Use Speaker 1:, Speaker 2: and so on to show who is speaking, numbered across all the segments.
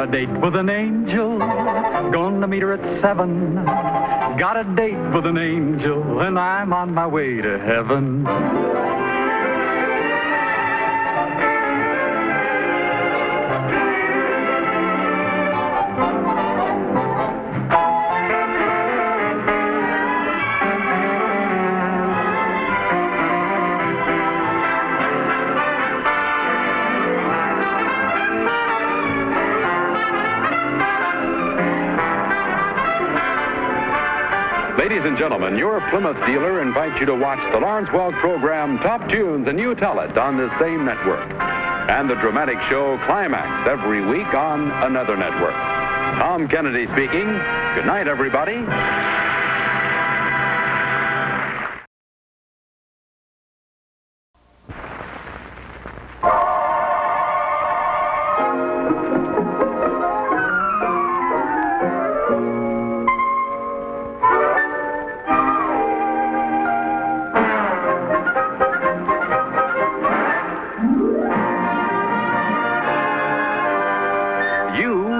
Speaker 1: a date with an angel, gonna meet her at 7. Got a date with an angel, and I'm on my way to heaven.
Speaker 2: Ladies and gentlemen, your Plymouth dealer invites you to watch the Lawrence Welk program Top Tunes, and You Tell It on this same network. And the dramatic show Climax every week on another network. Tom Kennedy speaking. Good night, everybody.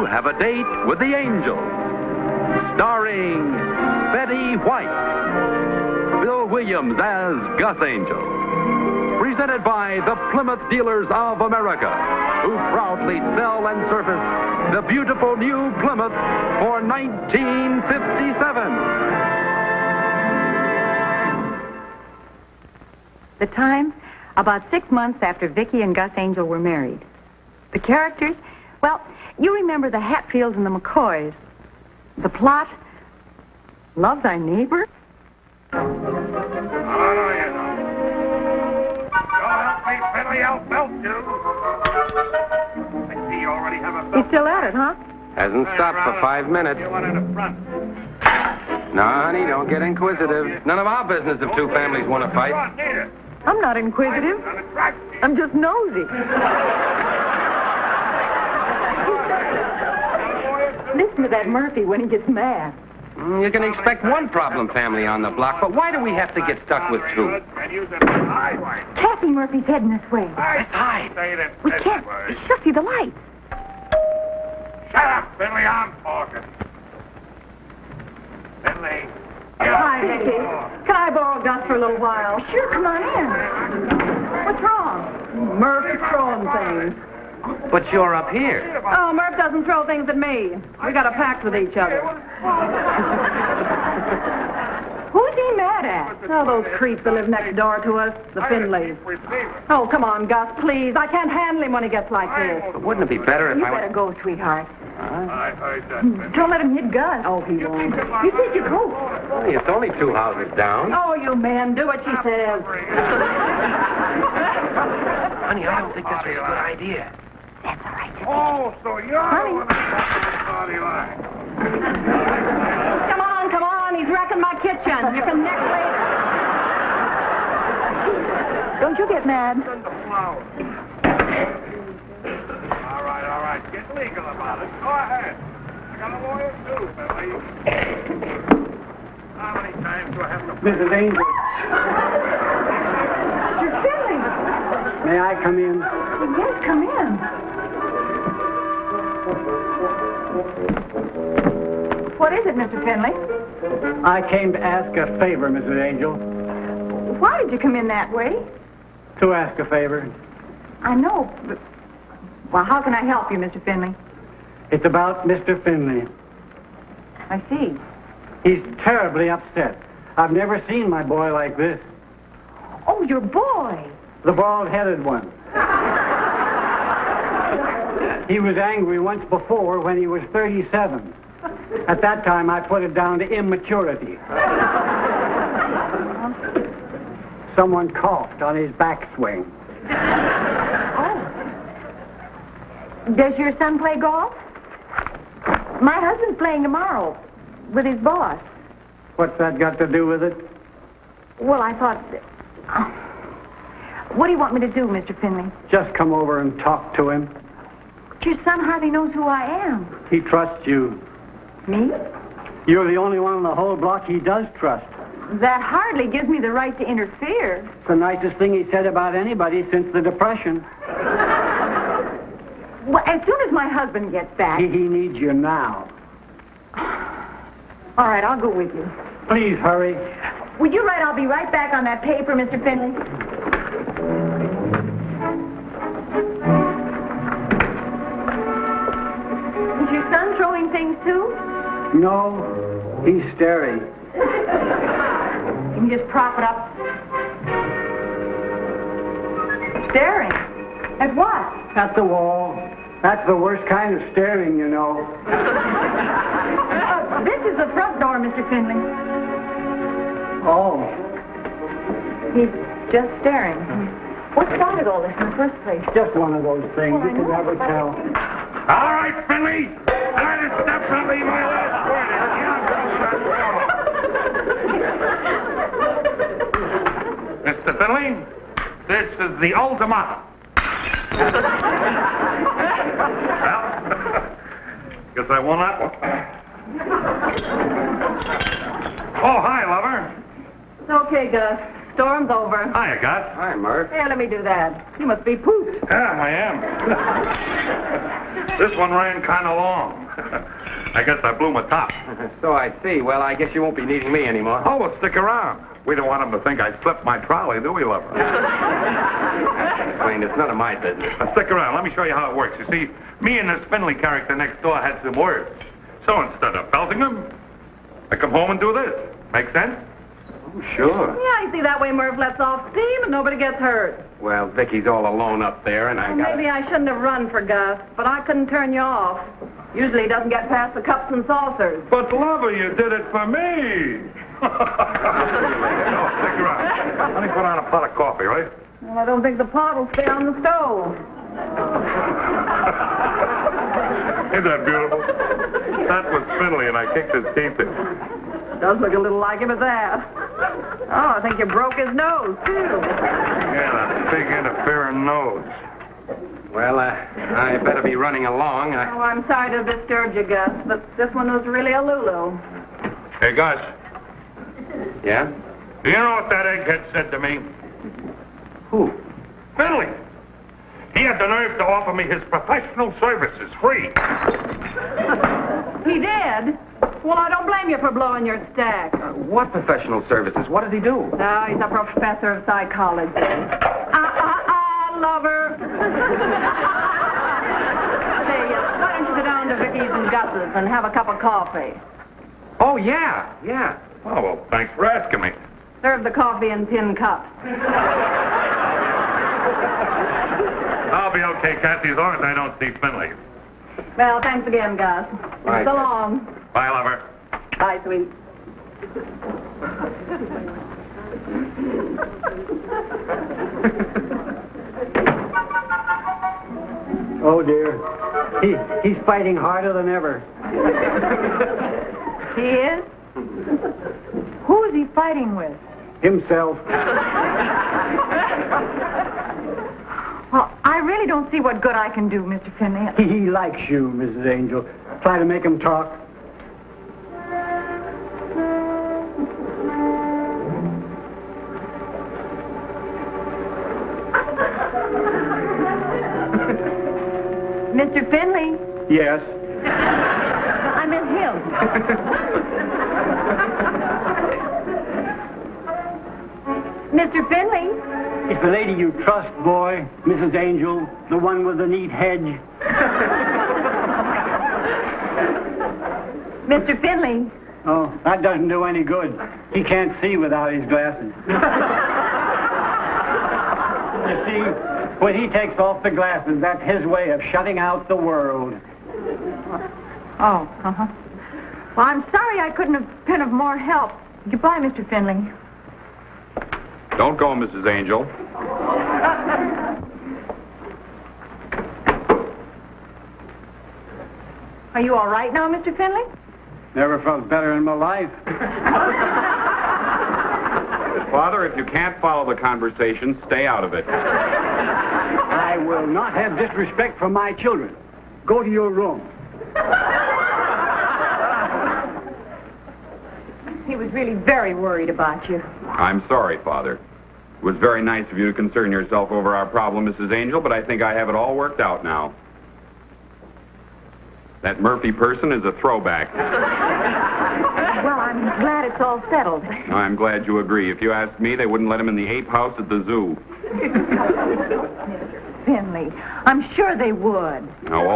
Speaker 2: Have a Date with the Angel, starring Betty White, Bill Williams as Gus Angel, presented by the Plymouth Dealers of America, who proudly sell and service the beautiful new Plymouth for 1957.
Speaker 3: The time, about 6 months after Vicki and Gus Angel were married. The characters, well, you remember the Hatfields and the McCoys. The plot, love thy neighbor.
Speaker 4: Help me, Billy, I'll melt you. I see you already have a...
Speaker 3: He's still at it, huh?
Speaker 5: Hasn't stopped for 5 minutes.
Speaker 4: You want in the front.
Speaker 5: No, honey, don't get inquisitive. None of our business if two families want to fight.
Speaker 3: I'm not inquisitive. I'm just nosy. Listen to that Murphy when he gets mad.
Speaker 5: You can expect one problem family on the block, but why do we have to get stuck with two?
Speaker 3: Kathy Murphy's heading this way.
Speaker 5: Let's hide.
Speaker 3: We can't. She'll see the lights.
Speaker 4: Shut up, Billy, I'm talking. Billy.
Speaker 3: Hi, Vicki. Can I borrow Gus for a little while? Sure, come on in. What's wrong? Murphy's throwing things.
Speaker 5: But you're up here.
Speaker 3: Oh, Murph doesn't throw things at me. We got a pact with each other. Who's he mad at? Oh, those creeps that live next door to us, the Finleys. Oh, come on, Gus, please. I can't handle him when he gets like this.
Speaker 5: But wouldn't it be better if
Speaker 3: You
Speaker 5: I
Speaker 3: better go, sweetheart.
Speaker 4: I heard that.
Speaker 3: Don't let him hit Gus. Oh, he won't. You take your coat.
Speaker 5: Honey, it's only 2 houses down.
Speaker 3: Oh, you man, do what she says.
Speaker 5: Honey, I don't think this is a good idea.
Speaker 3: That's all right.
Speaker 4: Oh, so you're
Speaker 3: Honey.
Speaker 4: the one that's party line.
Speaker 3: Come on. He's wrecking my kitchen. You can neck later. Don't you get mad.
Speaker 4: Send the flowers. All right. Get legal about it. Go ahead. I got a lawyer, too, Billy. How many times do I have to...
Speaker 1: Mrs. Angel,
Speaker 3: You're silly.
Speaker 1: may I come in?
Speaker 3: Yes, come in. What is it, Mr. Finley?
Speaker 1: I came to ask a favor, Mrs. Angel.
Speaker 3: Why did you come in that way?
Speaker 1: To ask a favor.
Speaker 3: I know, but... Well, how can I help you, Mr. Finley?
Speaker 1: It's about Mr. Finley.
Speaker 3: I see.
Speaker 1: He's terribly upset. I've never seen my boy like this.
Speaker 3: Oh, your boy.
Speaker 1: The bald-headed one. He was angry once before when he was 37. At that time, I put it down to immaturity. Someone coughed on his backswing.
Speaker 3: Oh. Does your son play golf? My husband's playing tomorrow with his boss.
Speaker 1: What's that got to do with it?
Speaker 3: Well, I thought... What do you want me to do, Mr. Finley?
Speaker 1: Just come over and talk to him.
Speaker 3: Your son hardly knows who I am.
Speaker 1: He trusts you.
Speaker 3: Me?
Speaker 1: You're the only one on the whole block he does trust.
Speaker 3: That hardly gives me the right to interfere.
Speaker 1: It's the nicest thing he said about anybody since the Depression.
Speaker 3: Well, as soon as my husband gets back.
Speaker 6: He needs you now.
Speaker 3: All right, I'll go with you.
Speaker 6: Please hurry.
Speaker 3: Would you write, I'll be right back on that paper, Mr. Finley? Is your son throwing things too?
Speaker 6: No, he's staring.
Speaker 3: You can just prop it up. Staring? At what?
Speaker 6: At the wall. That's the worst kind of staring, you know.
Speaker 3: This is the front door, Mr. Finley.
Speaker 6: Oh.
Speaker 3: He's just staring. What started all this in the first place?
Speaker 6: Just one of those things.
Speaker 3: Well, I
Speaker 6: You can
Speaker 3: know,
Speaker 6: never
Speaker 3: but-
Speaker 6: tell.
Speaker 4: All right, Finley. That is definitely my last word. Mr. Finley, this is the ultimatum. Well, guess I won that one. Oh, hi, lover.
Speaker 3: It's okay, Gus. Storm's over.
Speaker 4: Hiya, Gus.
Speaker 5: Hi, Murph.
Speaker 3: Here, let me do that. You must be pooped.
Speaker 4: Yeah, I am. This one ran kind of long. I guess I blew my top.
Speaker 5: So I see. Well, I guess you won't be needing me anymore.
Speaker 4: Oh, well, stick around. We don't want him to think I slipped my trolley, do we, lover?
Speaker 5: Explain, it's none of my business.
Speaker 4: Now, stick around. Let me show you how it works. You see, me and this Finley character next door had some words. So instead of belting him, I come home and do this. Make sense?
Speaker 5: Oh, sure.
Speaker 3: Yeah, you see, that way Murph lets off steam and nobody gets hurt.
Speaker 5: Well, Vicky's all alone up there, and I
Speaker 3: Well,
Speaker 5: got...
Speaker 3: maybe I shouldn't have run for Gus, but I couldn't turn you off. Usually he doesn't get past the cups and saucers.
Speaker 4: But, lover, you did it for me. No, stick around. Let me put on a pot of coffee, right?
Speaker 3: Well, I don't think the pot will stay on the stove.
Speaker 4: Isn't that beautiful? That was Finley, and I kicked his teeth in.
Speaker 3: Does look a little like him at that. Oh, I think you broke his nose, too.
Speaker 4: Yeah, that big interfering nose.
Speaker 5: Well, I better be running along.
Speaker 3: Oh, I'm sorry to disturb you, Gus, but this one was really a Lulu.
Speaker 4: Hey, Gus,
Speaker 5: Yeah?
Speaker 4: do you know what that egghead said to me?
Speaker 5: Who?
Speaker 4: Finley. He had the nerve to offer me his professional services free.
Speaker 3: He did? Well, I don't blame you for blowing your stack.
Speaker 5: What professional services? What does he do?
Speaker 3: No, he's a professor of psychology. Lover. Say, why don't you go down to Vicky's and Gus's and have a cup of coffee?
Speaker 5: Oh, yeah.
Speaker 4: Oh, well, thanks for asking me.
Speaker 3: Serve the coffee in tin cups.
Speaker 4: I'll be okay, Kathy, as long as I don't see Finley.
Speaker 3: Well, thanks again, Gus.
Speaker 5: Bye.
Speaker 3: So long.
Speaker 4: Bye, lover.
Speaker 3: Bye, sweet.
Speaker 6: Oh, dear. He's fighting harder than ever.
Speaker 3: He is? Who is he fighting with?
Speaker 6: Himself.
Speaker 3: Well, I really don't see what good I can do, Mr. Finley.
Speaker 6: He likes you, Mrs. Angel. Try to make him talk.
Speaker 3: Mr. Finley,
Speaker 6: Yes.
Speaker 3: I meant him. Mr. Finley,
Speaker 6: It's the lady you trust, boy. Mrs. Angel, the one with the neat hedge.
Speaker 3: Mr. Finley.
Speaker 6: Oh, that doesn't do any good. He can't see without his glasses. You see, when he takes off the glasses, that's his way of shutting out the world.
Speaker 3: Oh, uh-huh. Well, I'm sorry I couldn't have been of more help. Goodbye, Mr. Finley.
Speaker 4: Don't go, Mrs. Angel.
Speaker 3: Are you all right now, Mr. Finley?
Speaker 6: Never felt better in my life.
Speaker 7: Father, if you can't follow the conversation, stay out of it.
Speaker 6: I will not have disrespect for my children. Go to your room.
Speaker 3: He was really very worried about you.
Speaker 7: I'm sorry, Father. It was very nice of you to concern yourself over our problem, Mrs. Angel, but I think I have it all worked out now. That Murphy person is a throwback.
Speaker 3: Well, I'm glad it's all settled.
Speaker 7: I'm glad you agree. If you asked me, they wouldn't let him in the ape house at the zoo.
Speaker 3: Finley, I'm sure they would.
Speaker 7: No,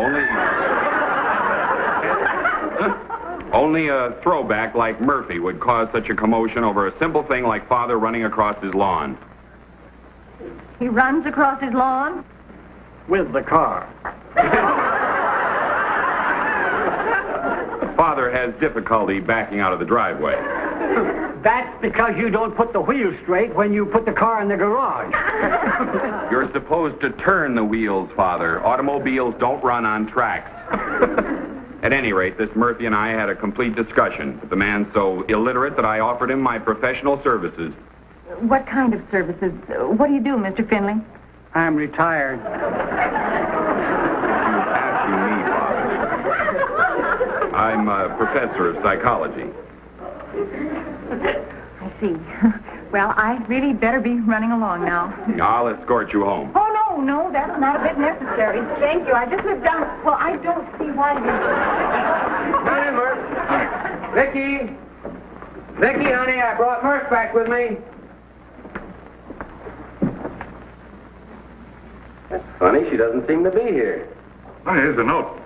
Speaker 7: only a throwback like Murphy would cause such a commotion over a simple thing like Father running across his lawn.
Speaker 3: He runs across his lawn?
Speaker 6: With the car.
Speaker 7: Father has difficulty backing out of the driveway.
Speaker 6: That's because you don't put the wheels straight when you put the car in the garage.
Speaker 7: You're supposed to turn the wheels, Father. Automobiles don't run on tracks. At any rate, this Murphy and I had a complete discussion. But the man's so illiterate that I offered him my professional services.
Speaker 3: What kind of services? What do you do, Mr. Finley?
Speaker 6: I'm retired.
Speaker 7: Asking me, Father. I'm a professor of psychology.
Speaker 3: I see. Well, I really better be running along now.
Speaker 7: I'll escort you home.
Speaker 3: Oh, no, that's not a bit necessary. Thank you. I just lived down... Well, I don't see why you...
Speaker 5: Come in, Murph. Vicky, honey, I brought Murph back with me. That's funny. She doesn't seem to be here.
Speaker 4: Oh, here's a note.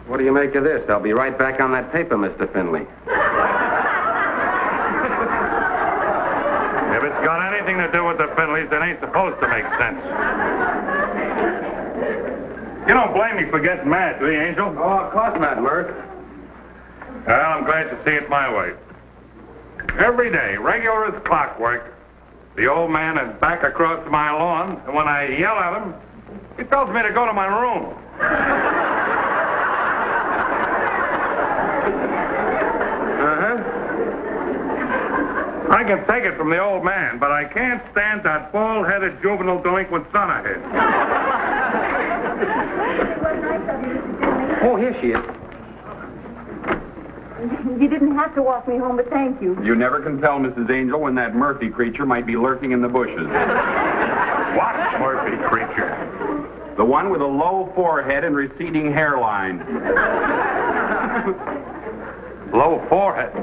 Speaker 5: What do you make of this? I'll be right back on that paper, Mr. Finley.
Speaker 4: If it's got anything to do with the Finleys, it ain't supposed to make sense. You don't blame me for getting mad, do you, Angel?
Speaker 5: Oh, of course not, Murph.
Speaker 4: Well, I'm glad to see it my way. Every day, regular as clockwork, the old man is back across my lawn, and when I yell at him, he tells me to go to my room. I can take it from the old man, but I can't stand that bald-headed juvenile delinquent son of his.
Speaker 5: Oh, here she is.
Speaker 3: You didn't have to walk me home, but thank you.
Speaker 7: You never can tell, Mrs. Angel, when that Murphy creature might be lurking in the bushes.
Speaker 4: What Murphy creature?
Speaker 7: The one with a low forehead and receding hairline.
Speaker 4: Low forehead.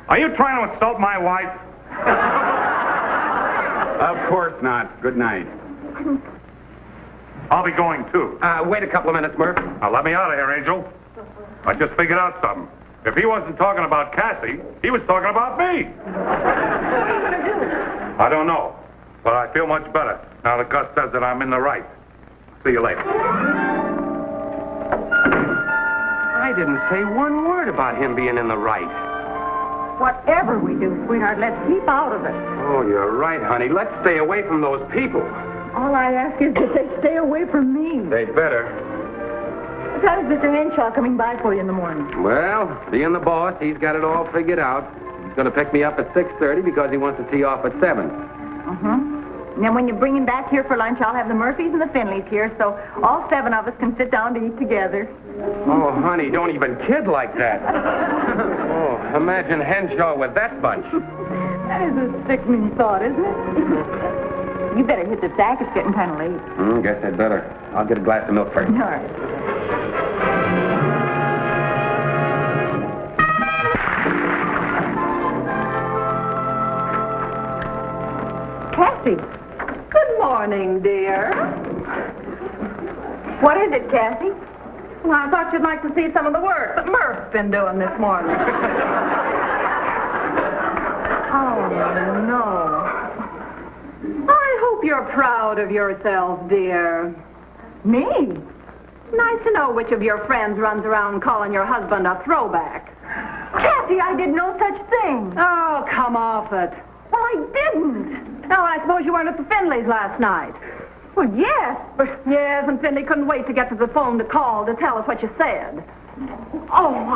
Speaker 4: Are you trying to insult my wife?
Speaker 7: Of course not. Good night.
Speaker 4: I'll be going, too.
Speaker 5: Wait a couple of minutes, Murph.
Speaker 4: Now, let me out of here, Angel. I just figured out something. If he wasn't talking about Cassie, he was talking about me. I don't know, but I feel much better now that Gus says that I'm in the right. See you later.
Speaker 5: I didn't say one word about him being in the right.
Speaker 3: Whatever we do, sweetheart, let's keep out of it.
Speaker 5: Oh, you're right, honey. Let's stay away from those people.
Speaker 3: All I ask is that they stay away from me.
Speaker 5: They'd better.
Speaker 3: What time is Mr. Henshaw coming by for you in the morning?
Speaker 5: Well, being the boss, he's got it all figured out. He's going to pick me up at 6:30 because he wants to tee off at 7.
Speaker 3: And then when you bring him back here for lunch, I'll have the Murphys and the Finleys here, so all 7 of us can sit down to eat together.
Speaker 5: Oh, honey, don't even kid like that. Oh, imagine Henshaw with that bunch.
Speaker 3: That is a sickening thought, isn't it? You better hit the sack. It's getting kind of late.
Speaker 5: Guess I'd better. I'll get a glass of milk first.
Speaker 3: All right. Cassie.
Speaker 8: Good morning, dear.
Speaker 3: What is it, Cassie?
Speaker 8: Well, I thought you'd like to see some of the work that Murph's been doing this morning.
Speaker 3: Oh, no.
Speaker 8: I hope you're proud of yourself, dear.
Speaker 3: Me?
Speaker 8: Nice to know which of your friends runs around calling your husband a throwback.
Speaker 3: Cassie, I did no such thing.
Speaker 8: Oh, come off it.
Speaker 3: Well, I didn't.
Speaker 8: Now, I suppose you weren't at the Finleys last night.
Speaker 3: Well, yes, but...
Speaker 8: Yes, and Finley couldn't wait to get to the phone to call to tell us what you said.
Speaker 3: Oh,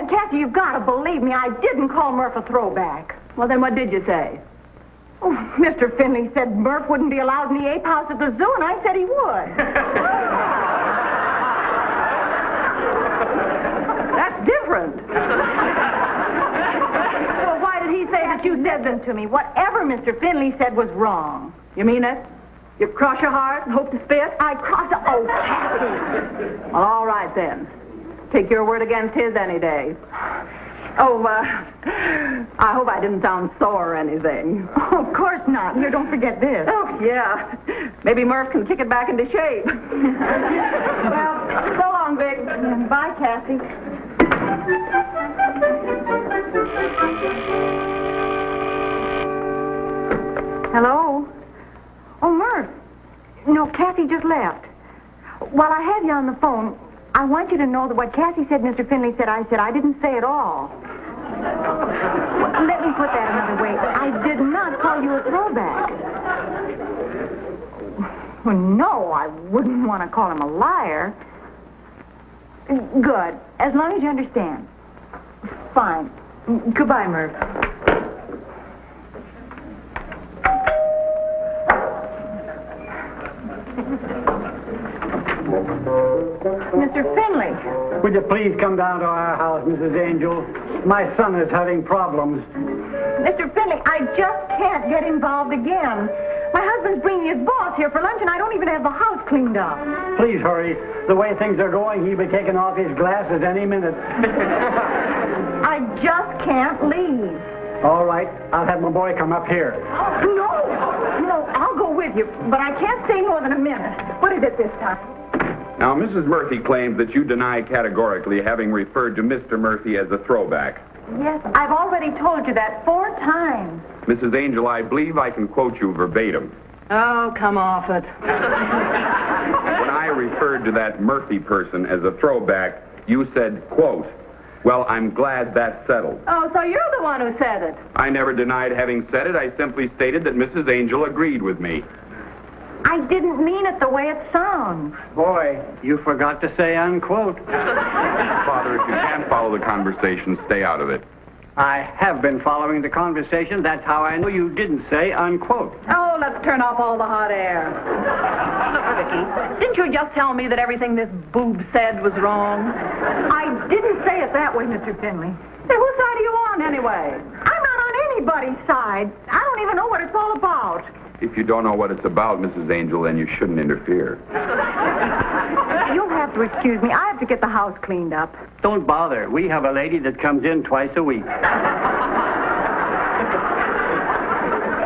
Speaker 3: Cassie, you've got to believe me. I didn't call Murph a throwback.
Speaker 8: Well, then what did you say?
Speaker 3: Oh, Mr. Finley said Murph wouldn't be allowed in the ape house at the zoo, and I said he would.
Speaker 8: That's different.
Speaker 3: Well, why did he say that you said them to me? Whatever Mr. Finley said was wrong.
Speaker 8: You mean it? You cross your heart and hope to spit?
Speaker 3: I cross. Oh, Kathy.
Speaker 8: Well, all right then. Take your word against his any day. Oh, I hope I didn't sound sore or anything.
Speaker 3: Oh, of course not. Here, don't forget this.
Speaker 8: Oh, yeah. Maybe Murph can kick it back into shape. Well, so long, Vic.
Speaker 3: Bye, Kathy. Hello? Oh, Murph. No, Kathy just left. While I have you on the phone, I want you to know that what Kathy said, Mr. Finley said, I didn't say at all. Well, let me put that another way. I did not call you a throwback. Well, no, I wouldn't want to call him a liar. Good. As long as you understand. Fine. Goodbye, Murph. Mr. Finley.
Speaker 6: Would you please come down to our house, Mrs. Angel? My son is having problems.
Speaker 3: Mr. Finley, I just can't get involved again. My husband's bringing his boss here for lunch, and I don't even have the house cleaned up.
Speaker 6: Please hurry. The way things are going, he'll be taking off his glasses any minute.
Speaker 3: I just can't leave.
Speaker 6: All right. I'll have my boy come up here.
Speaker 3: No, I'll go with you, but I can't stay more than a minute. What is it this time?
Speaker 7: Now, Mrs. Murphy claims that you deny categorically having referred to Mr. Murphy as a throwback.
Speaker 3: Yes, I've already told you that 4 times.
Speaker 7: Mrs. Angel, I believe I can quote you verbatim.
Speaker 8: Oh, come off it.
Speaker 7: When I referred to that Murphy person as a throwback, you said, quote, "Well, I'm glad that's settled."
Speaker 8: Oh, so you're the one who said it.
Speaker 7: I never denied having said it. I simply stated that Mrs. Angel agreed with me.
Speaker 3: I didn't mean it the way it sounds.
Speaker 6: Boy, you forgot to say unquote.
Speaker 7: Father, if you can't follow the conversation, stay out of it.
Speaker 6: I have been following the conversation. That's how I know you didn't say unquote.
Speaker 8: Oh, let's turn off all the hot air. Look, Vicky, didn't you just tell me that everything this boob said was wrong?
Speaker 3: I didn't say it that way, Mr. Finley.
Speaker 8: Hey, whose side are you on, anyway?
Speaker 3: I'm not on anybody's side. I don't even know what it's all about.
Speaker 7: If you don't know what it's about, Mrs. Angel, then you shouldn't interfere.
Speaker 3: You'll have to excuse me. I have to get the house cleaned up.
Speaker 6: Don't bother. We have a lady that comes in twice a week.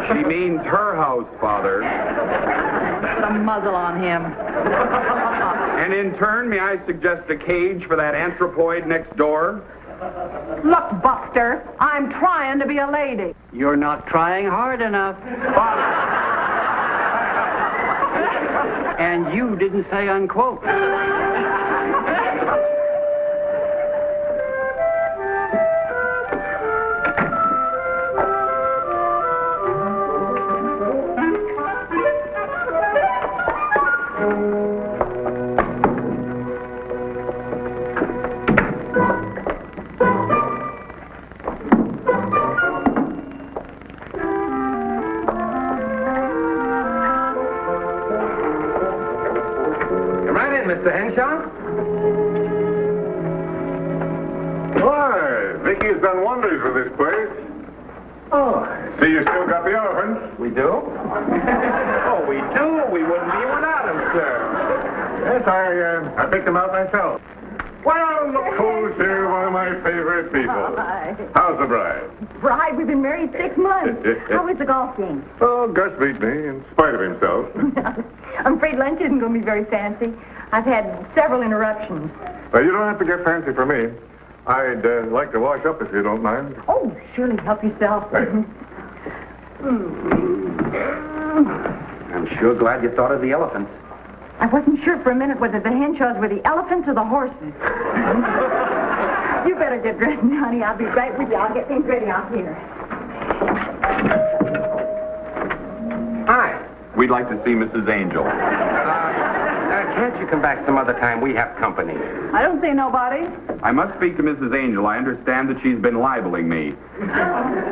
Speaker 7: She means her house, Father.
Speaker 8: Put a muzzle on him.
Speaker 7: And in turn, may I suggest a cage for that anthropoid next door?
Speaker 8: Look, Buster, I'm trying to be a lady.
Speaker 6: You're not trying hard enough. And you didn't say unquote.
Speaker 5: Mr. Henshaw?
Speaker 4: Why, Vicky's done wonders with this place.
Speaker 5: Oh.
Speaker 4: See, you still got the elephants.
Speaker 5: We do? Oh, we do? We wouldn't be without them, sir.
Speaker 4: Yes, I picked them out myself. Well, look who's here, one of my favorite people.
Speaker 3: Hi.
Speaker 4: How's the bride?
Speaker 3: Bride, we've been married 6 months. How was the golf game?
Speaker 4: Oh, Gus beat me in spite of himself.
Speaker 3: I'm afraid lunch isn't going to be very fancy. I've had several interruptions.
Speaker 4: Well, you don't have to get fancy for me. I'd like to wash up if you don't mind.
Speaker 3: Oh, surely help yourself.
Speaker 4: Thanks.
Speaker 5: I'm sure glad you thought of the elephants.
Speaker 3: I wasn't sure for a minute whether the Henshaws were the elephants or the horses. You better get dressed, honey. I'll be right with you. I'll get things ready out here.
Speaker 5: Hi.
Speaker 7: We'd like to see Mrs. Angel.
Speaker 5: Can't you come back some other time? We have company.
Speaker 8: I don't see nobody.
Speaker 7: I must speak to Mrs. Angel. I understand that she's been libeling me.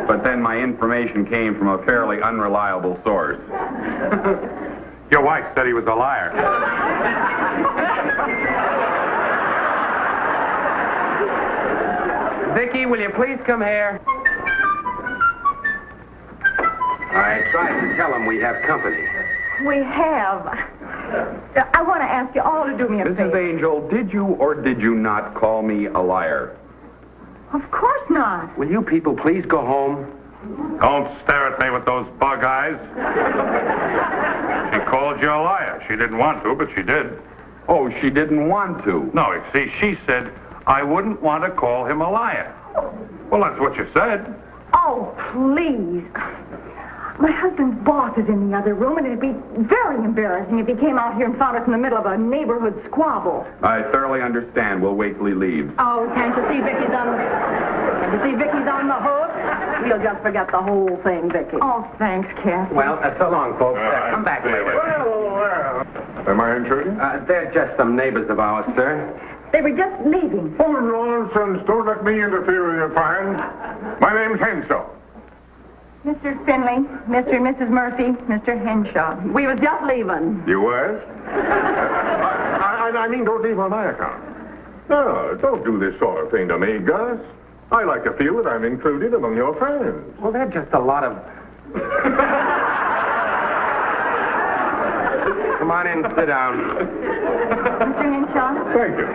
Speaker 7: But then my information came from a fairly unreliable source.
Speaker 4: Your wife said he was a liar.
Speaker 5: Vicky, will you please come here? I tried to tell him we have company.
Speaker 3: we have. I want to ask you all to do me a
Speaker 7: Mrs.
Speaker 3: favor.
Speaker 7: Angel, did you or did you not call me a liar?
Speaker 3: Of course not.
Speaker 5: Will you people please go home?
Speaker 4: Don't stare at me with those bug eyes. She called you a liar. She didn't want to, but she did.
Speaker 7: Oh, she didn't want to.
Speaker 4: No, you see, she said I wouldn't want to call him a liar. Well, that's what you said.
Speaker 3: Oh, please. My husband's boss is in the other room, and it'd be very embarrassing if he came out here and found us in the middle of a neighborhood squabble.
Speaker 7: I thoroughly understand. We'll wait till he leaves.
Speaker 8: Oh, can't you see Vicky's on the hook? We'll just forget the whole thing, Vicky.
Speaker 3: Oh, thanks, Kathy.
Speaker 5: Well, so long, folks. Come back later.
Speaker 4: Am I intruding?
Speaker 5: They're just some neighbors of ours, sir.
Speaker 3: They were just leaving.
Speaker 4: Oh, nonsense. Don't let me interfere with your plans. My name's Henshaw.
Speaker 3: Mr. Finley, Mr. and Mrs. Murphy, Mr. Henshaw.
Speaker 8: We was just leaving.
Speaker 4: You was? I mean, don't leave on my account. No, don't do this sort of thing to me, Gus. I like to feel that I'm included among your friends.
Speaker 5: Well, they're just a lot of... Come on in, sit down.
Speaker 3: Mr. Henshaw?
Speaker 4: Thank you.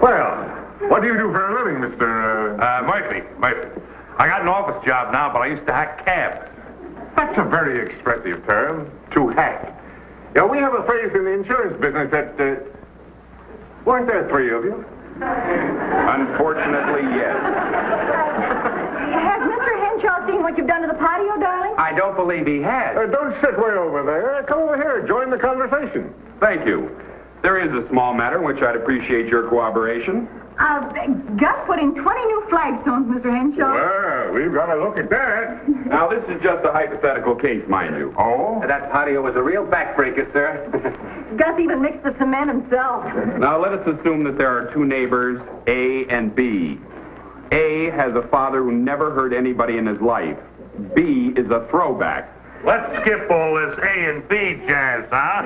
Speaker 4: Well, what do you do for a living, Mr. Murphy? I got an office job now, but I used to hack cabs. That's a very expressive term, to hack. Yeah, we have a phrase in the insurance business that, weren't there three of you?
Speaker 7: Unfortunately, yes.
Speaker 3: Has Mr. Henshaw seen what you've done to the patio, darling?
Speaker 5: I don't believe he has.
Speaker 4: Don't sit way over there. Come over here, join the conversation.
Speaker 7: Thank you. There is a small matter in which I'd appreciate your cooperation.
Speaker 3: Gus put in 20 new flagstones, Mr. Henshaw.
Speaker 4: Well, we've got to look at that.
Speaker 7: Now, this is just a hypothetical case, mind you.
Speaker 4: Oh?
Speaker 5: That patio was a real backbreaker, sir.
Speaker 3: Gus even mixed the cement himself.
Speaker 7: Now, let us assume that there are two neighbors, A and B. A has a father who never hurt anybody in his life. B is a throwback.
Speaker 4: Let's skip all this A and B jazz, huh?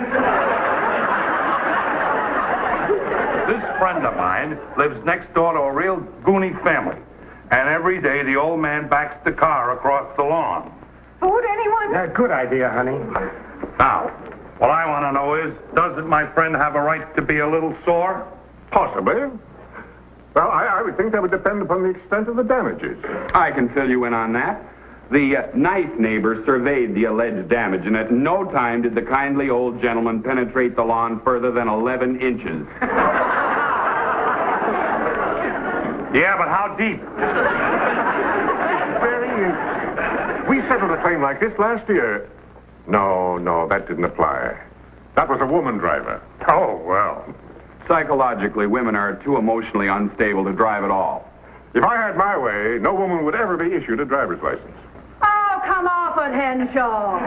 Speaker 4: This friend of mine lives next door to a real goony family. And every day the old man backs the car across the lawn.
Speaker 3: Food, anyone?
Speaker 5: Good idea, honey.
Speaker 4: Now, what I want to know is, doesn't my friend have a right to be a little sore? Possibly. Well, I would think that would depend upon the extent of the damages.
Speaker 7: I can fill you in on that. The nice neighbor surveyed the alleged damage, and at no time did the kindly old gentleman penetrate the lawn further than 11 inches.
Speaker 4: Yeah, but how deep? We settled a claim like this last year. No, that didn't apply. That was a woman driver. Oh, well.
Speaker 7: Psychologically, women are too emotionally unstable to drive at all.
Speaker 4: If I had my way, no woman would ever be issued a driver's license.
Speaker 8: Oh, come off it, Henshaw.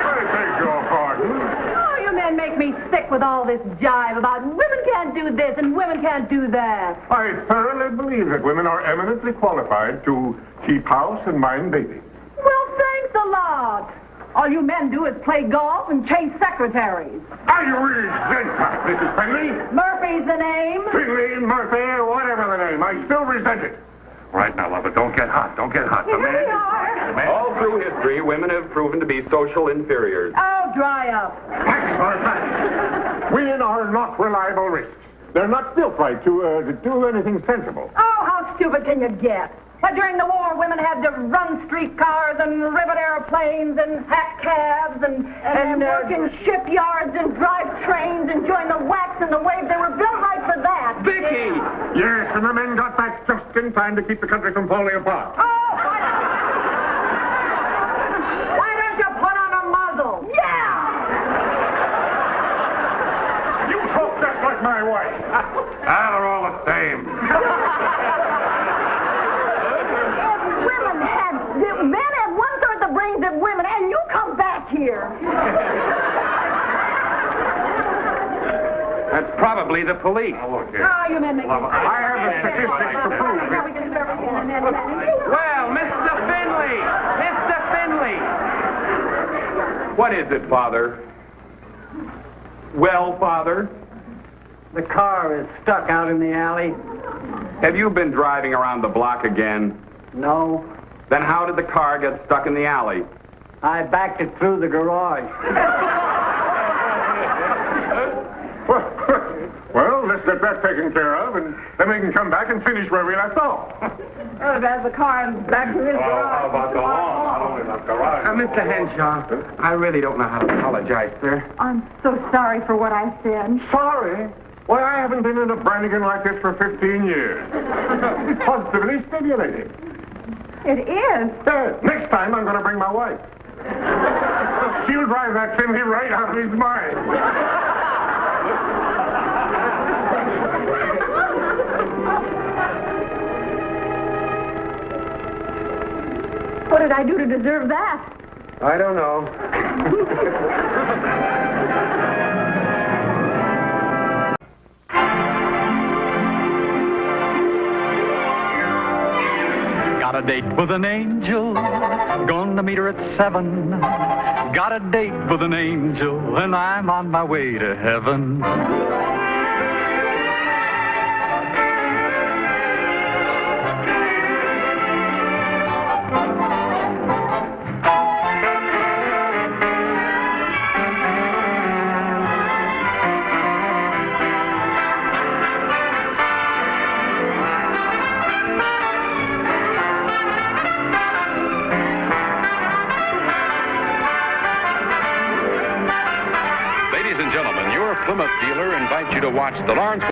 Speaker 4: I beg your pardon.
Speaker 8: Oh, you men make me sick with all this jive about women can't do this and women can't do that.
Speaker 4: I thoroughly believe that women are eminently qualified to keep house and mind babies.
Speaker 8: Well, thanks a lot. All you men do is play golf and chase secretaries.
Speaker 4: I resent that, Mrs. Finley.
Speaker 8: Murphy's the name.
Speaker 4: Finley, Murphy, whatever the name. I still resent it. Right now, lover, don't get hot. Don't get hot.
Speaker 3: Here we are.
Speaker 7: All through history, women have proven to be social inferiors.
Speaker 8: Oh, dry up.
Speaker 4: Facts are facts. Women are not reliable risks. They're not built right to do anything sensible.
Speaker 8: Oh, how stupid can you get? But during the war, women had to run streetcars and rivet airplanes and hack cabs and work in shipyards and drive trains and join the wax and the wave. They were built right for that.
Speaker 7: Vicky!
Speaker 4: Yes, and the men got back just in time to keep the country from falling apart.
Speaker 8: Oh, why don't you put on a muzzle? Yeah!
Speaker 4: You talk just like my wife. They're all the same.
Speaker 8: Men have one-third the brains of women, and you come back here.
Speaker 7: That's probably the police.
Speaker 4: Oh, look here.
Speaker 8: Oh, you men make me sick.
Speaker 4: I have the statistics to prove it.
Speaker 8: We can do everything.
Speaker 7: Well, Mr. Finley! Mr. Finley! What is it, Father? Well, Father?
Speaker 6: The car is stuck out in the alley.
Speaker 7: Have you been driving around the block again?
Speaker 6: No.
Speaker 7: Then how did the car get stuck in the alley?
Speaker 6: I backed it through the garage.
Speaker 4: Well, let's get that taken care of, and then we can come back and finish where we left off.
Speaker 8: Oh, that's the car and back to his
Speaker 4: Well,
Speaker 8: garage.
Speaker 4: how about the lawn? Not only the garage.
Speaker 5: Mr. Henshaw, I really don't know how to apologize, sir.
Speaker 8: I'm so sorry for what I said.
Speaker 4: Sorry? Why, I haven't been in a Brannigan like this for 15 years. It's positively stimulating.
Speaker 8: It is.
Speaker 4: Next time, I'm going to bring my wife. She'll drive that Finley right out of his mind.
Speaker 8: What did I do to deserve that?
Speaker 5: I don't know.
Speaker 1: Got a date with an angel, gonna meet her at 7. Got a date with an angel, and I'm on my way to heaven.
Speaker 2: Ladies and gentlemen, your Plymouth dealer invites you to watch the Lawrence